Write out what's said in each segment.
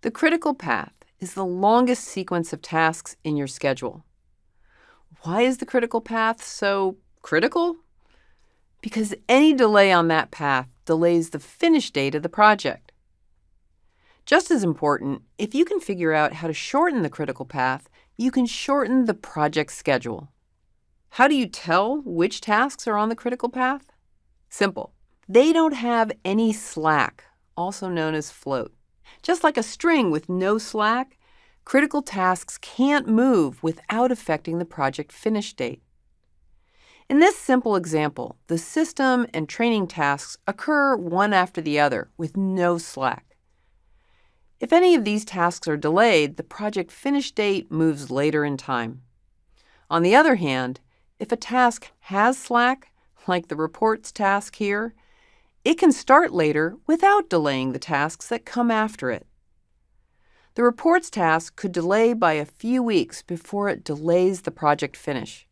The critical path is the longest sequence of tasks in your schedule. Why is the critical path so critical? Because any delay on that path delays the finish date of the project. Just as important, if you can figure out how to shorten the critical path, you can shorten the project schedule. How do you tell which tasks are on the critical path? Simple. They don't have any slack, also known as float. Just like a string with no slack, critical tasks can't move without affecting the project finish date. In this simple example, the system and training tasks occur one after the other with no slack. If any of these tasks are delayed, the project finish date moves later in time. On the other hand, if a task has slack, like the reports task here, it can start later without delaying the tasks that come after it. The reports task could delay by a few weeks before it delays the project finish.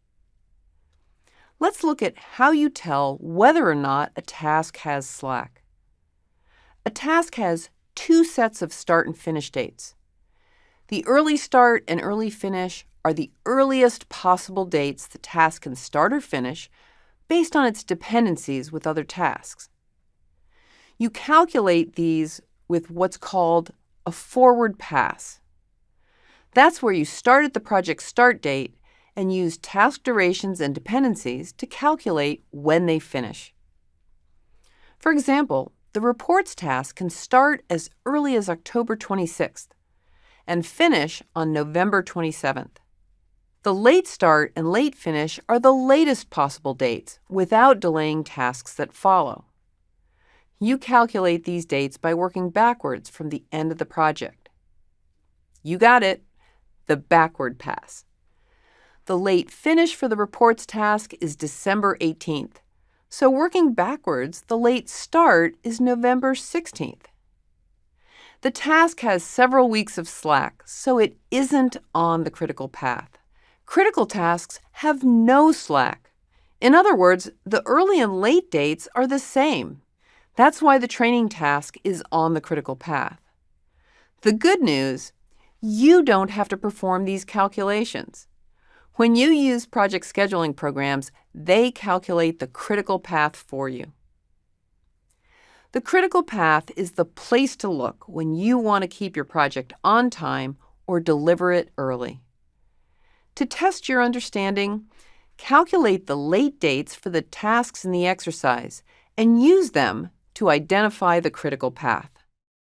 Let's look at how you tell whether or not a task has slack. A task has two sets of start and finish dates. The early start and early finish are the earliest possible dates the task can start or finish based on its dependencies with other tasks. You calculate these with what's called a forward pass. That's where you start at the project start date and use task durations and dependencies to calculate when they finish. For example, the reports task can start as early as October 26th and finish on November 27th. The late start and late finish are the latest possible dates without delaying tasks that follow. You calculate these dates by working backwards from the end of the project. You got it, the backward pass. The late finish for the reports task is December 18th, so working backwards, the late start is November 16th. The task has several weeks of slack, so it isn't on the critical path. Critical tasks have no slack. In other words, the early and late dates are the same. That's why the training task is on the critical path. The good news, you don't have to perform these calculations. When you use project scheduling programs, they calculate the critical path for you. The critical path is the place to look when you want to keep your project on time or deliver it early. To test your understanding, calculate the late dates for the tasks in the exercise and use them to identify the critical path.